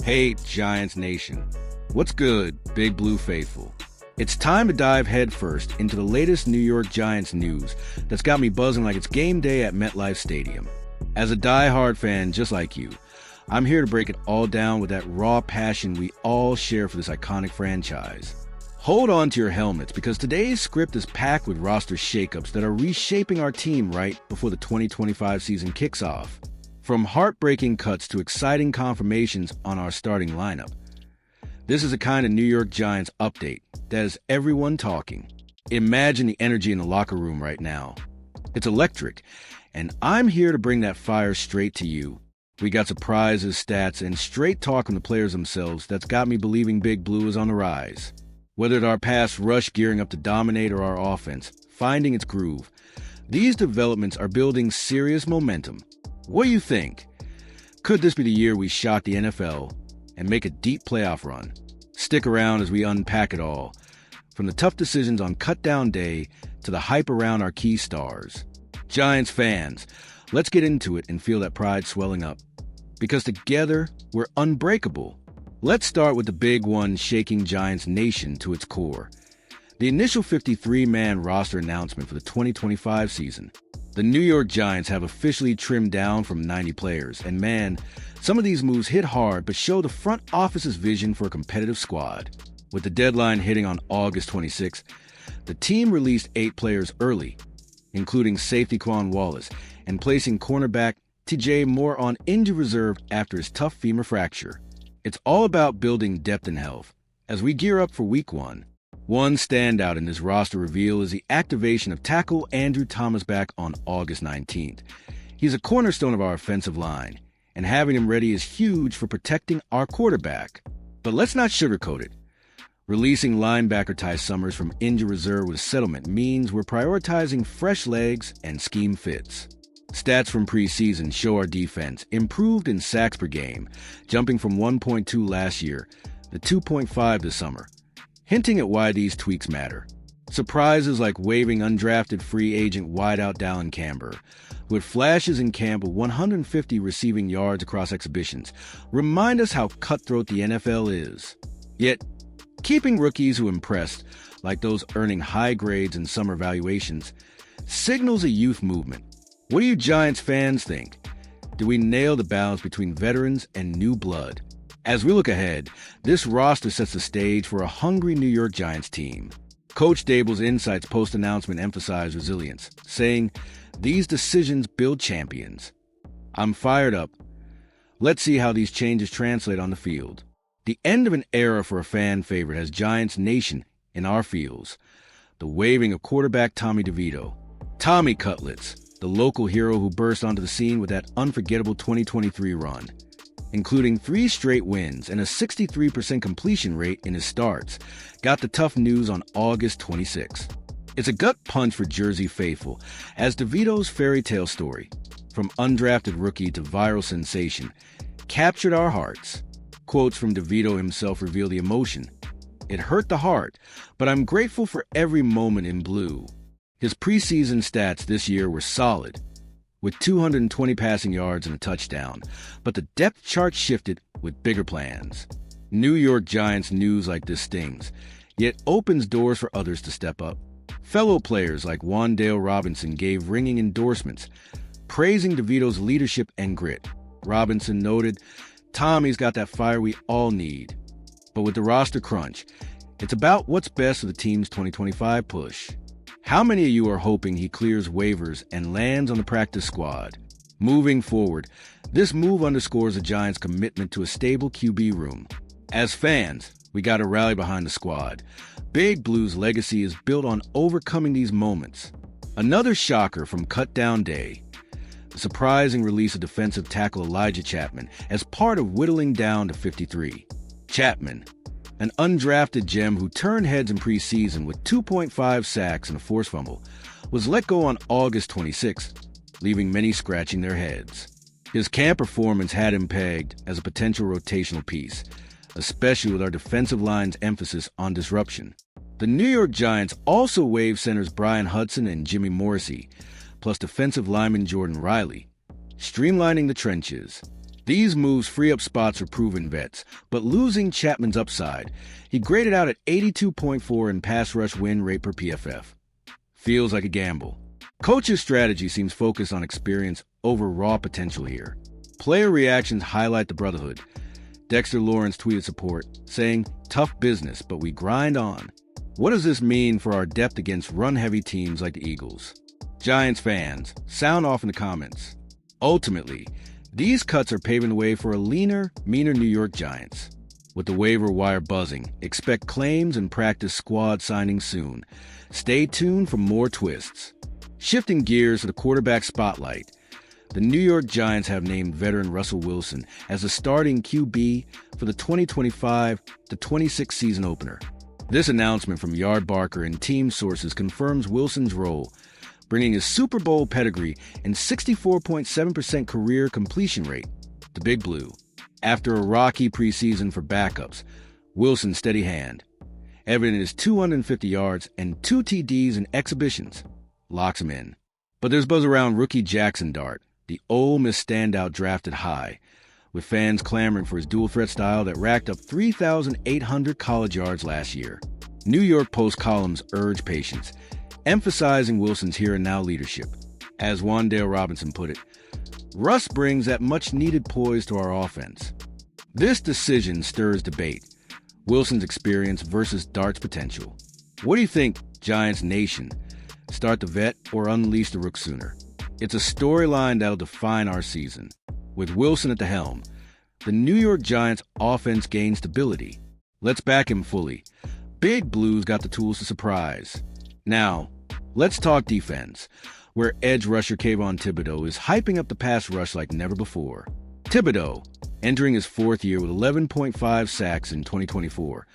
Hey, Giants Nation. What's good, Big Blue Faithful? It's time to dive headfirst into the latest New York Giants news that's got me buzzing like it's game day at MetLife Stadium. As a die-hard fan just like you, I'm here to break it all down with that raw passion we all share for this iconic franchise. Hold on to your helmets because today's script is packed with roster shakeups that are reshaping our team right before the 2025 season kicks off. From heartbreaking cuts to exciting confirmations on our starting lineup. This is a kind of New York Giants update that has everyone talking. Imagine the energy in the locker room right now. It's electric, and I'm here to bring that fire straight to you. We got surprises, stats, and straight talk from the players themselves that's got me believing Big Blue is on the rise. Whether it's our pass rush gearing up to dominate or our offense finding its groove, these developments are building serious momentum. What do you think? Could this be the year we shock the NFL and make a deep playoff run? Stick around as we unpack it all, from the tough decisions on cut-down day to the hype around our key stars. Giants fans, let's get into it and feel that pride swelling up. Because together, we're unbreakable. Let's start with the big one shaking Giants Nation to its core. The initial 53-man roster announcement for the 2025 season. The New York Giants have officially trimmed down from 90 players, and man, some of these moves hit hard but show the front office's vision for a competitive squad. With the deadline hitting on August 26, the team released 8 players early, including safety Quan Wallace, and placing cornerback TJ Moore on injured reserve after his tough femur fracture. It's all about building depth and health as we gear up for Week 1. One standout in this roster reveal is the activation of tackle Andrew Thomas back on August 19th. He's a cornerstone of our offensive line, and having him ready is huge for protecting our quarterback. But let's not sugarcoat it. Releasing linebacker Ty Summers from injured reserve with settlement means we're prioritizing fresh legs and scheme fits. Stats from preseason show our defense improved in sacks per game, jumping from 1.2 last year to 2.5 this summer, hinting at why these tweaks matter. Surprises like waiving undrafted free agent wideout Dallin Camber, with flashes in camp of 150 receiving yards across exhibitions, remind us how cutthroat the NFL is. Yet, keeping rookies who impressed, like those earning high grades in summer evaluations, signals a youth movement. What do you Giants fans think? Do we nail the balance between veterans and new blood? As we look ahead, this roster sets the stage for a hungry New York Giants team. Coach Dable's insights post-announcement emphasize resilience, saying, "These decisions build champions." I'm fired up. Let's see how these changes translate on the field. The end of an era for a fan favorite has Giants Nation in our fields. The waving of quarterback Tommy DeVito. Tommy Cutlets, the local hero who burst onto the scene with that unforgettable 2023 run, including 3 straight wins and a 63% completion rate in his starts, got the tough news on August 26. It's a gut punch for Jersey faithful, as DeVito's fairy tale story, from undrafted rookie to viral sensation, captured our hearts. Quotes from DeVito himself reveal the emotion. "It hurt the heart, but I'm grateful for every moment in blue." His preseason stats this year were solid, with 220 passing yards and a touchdown, but the depth chart shifted with bigger plans. New York Giants news like this stings, yet opens doors for others to step up. Fellow players like Wan'Dale Robinson gave ringing endorsements, praising DeVito's leadership and grit. Robinson noted, "Tommy's got that fire we all need." But with the roster crunch, it's about what's best for the team's 2025 push. How many of you are hoping he clears waivers and lands on the practice squad? Moving forward, this move underscores the Giants' commitment to a stable QB room. As fans, we got to rally behind the squad. Big Blue's legacy is built on overcoming these moments. Another shocker from cut-down day. The surprising release of defensive tackle Elijah Chapman as part of whittling down to 53. Chapman, an undrafted gem who turned heads in preseason with 2.5 sacks and a forced fumble, was let go on August 26, leaving many scratching their heads. His camp performance had him pegged as a potential rotational piece, especially with our defensive line's emphasis on disruption. The New York Giants also waived centers Brian Hudson and Jimmy Morrissey, plus defensive lineman Jordan Riley, streamlining the trenches. These moves free up spots for proven vets, but losing Chapman's upside, he graded out at 82.4 in pass rush win rate per PFF. Feels like a gamble. Coach's strategy seems focused on experience over raw potential here. Player reactions highlight the brotherhood. Dexter Lawrence tweeted support, saying, "Tough business, but we grind on." What does this mean for our depth against run-heavy teams like the Eagles? Giants fans, sound off in the comments. Ultimately, these cuts are paving the way for a leaner, meaner New York Giants. With the waiver wire buzzing, expect claims and practice squad signings soon. Stay tuned for more twists. Shifting gears to the quarterback spotlight, the New York Giants have named veteran Russell Wilson as the starting QB for the 2025-26 season opener. This announcement from Yard Barker and team sources confirms Wilson's role, bringing his Super Bowl pedigree and 64.7% career completion rate to Big Blue. After a rocky preseason for backups, Wilson's steady hand, evident in his 250 yards and 2 TDs in exhibitions, locks him in. But there's buzz around rookie Jackson Dart, the Ole Miss standout drafted high, with fans clamoring for his dual-threat style that racked up 3,800 college yards last year. New York Post columns urge patience, emphasizing Wilson's here-and-now leadership. As Wan'Dale Robinson put it, Russ brings that much-needed poise to our offense. This decision stirs debate, Wilson's experience versus Dart's potential. What do you think, Giants Nation? Start the vet or unleash the rook sooner? It's a storyline that'll define our season. With Wilson at the helm, the New York Giants offense gains stability. Let's back him fully. Big Blue's got the tools to surprise. Now, let's talk defense, where edge rusher Kayvon Thibodeaux is hyping up the pass rush like never before. Thibodeaux, entering his 4th year with 11.5 sacks in 2024,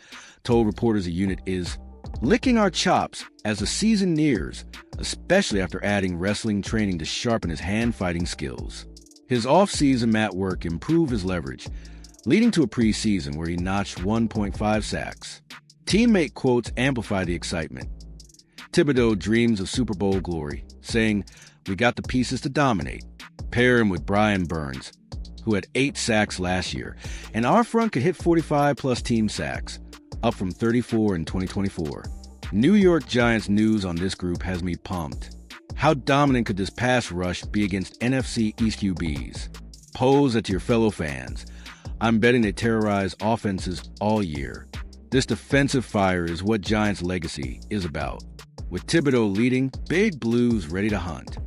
told reporters the unit is licking our chops as the season nears, especially after adding wrestling training to sharpen his hand-fighting skills. His off-season mat work improved his leverage, leading to a preseason where he notched 1.5 sacks. Teammate quotes amplify the excitement. Thibodeaux dreams of Super Bowl glory, saying, "We got the pieces to dominate." Pair him with Brian Burns, who had 8 sacks last year, and our front could hit 45-plus team sacks, up from 34 in 2024. New York Giants news on this group has me pumped. How dominant could this pass rush be against NFC East QBs? Pose that to your fellow fans. I'm betting they terrorize offenses all year. This defensive fire is what Giants' legacy is about. With Thibodeaux leading, Big Blue's ready to hunt.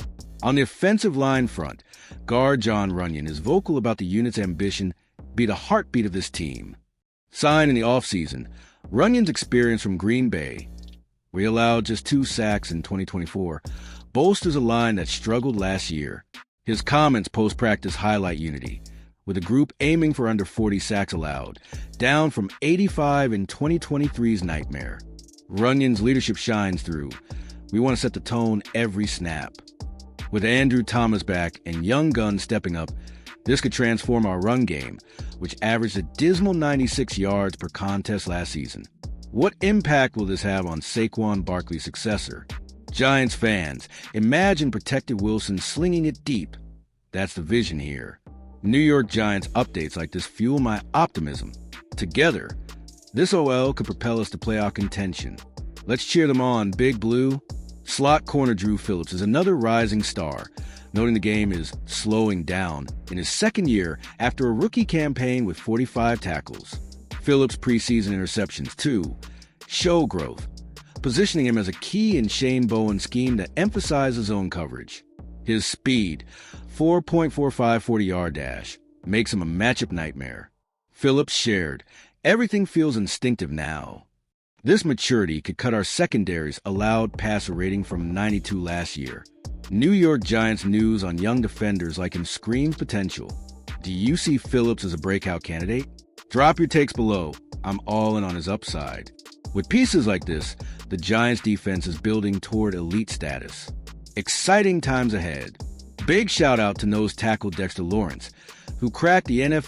On the offensive line front, guard John Runyon is vocal about the unit's ambition to be the heartbeat of this team. Signed in the offseason, Runyon's experience from Green Bay, where he allowed just 2 sacks in 2024, bolsters a line that struggled last year. His comments post-practice highlight unity, with the group aiming for under 40 sacks allowed, down from 85 in 2023's nightmare. Runyon's leadership shines through. We want to set the tone every snap. With Andrew Thomas back and young guns stepping up, this could transform our run game, which averaged a dismal 96 yards per contest last season. What impact will this have on Saquon Barkley's successor? Giants fans, imagine protected Wilson slinging it deep. That's the vision here. New York Giants updates like this fuel my optimism. Together, this OL could propel us to playoff contention. Let's cheer them on, Big Blue. Slot corner Drew Phillips is another rising star, noting the game is slowing down in his 2nd year after a rookie campaign with 45 tackles. Phillips' preseason interceptions, too, show growth, positioning him as a key in Shane Bowen's scheme that emphasizes zone coverage. His speed, 4.45 40-yard dash, makes him a matchup nightmare. Phillips shared, "Everything feels instinctive now." This maturity could cut our secondary's allowed passer rating from 92 last year. New York Giants news on young defenders like him screams potential. Do you see Phillips as a breakout candidate? Drop your takes below. I'm all in on his upside. With pieces like this, the Giants defense is building toward elite status. Exciting times ahead. Big shout out to nose tackle Dexter Lawrence, who cracked the NFL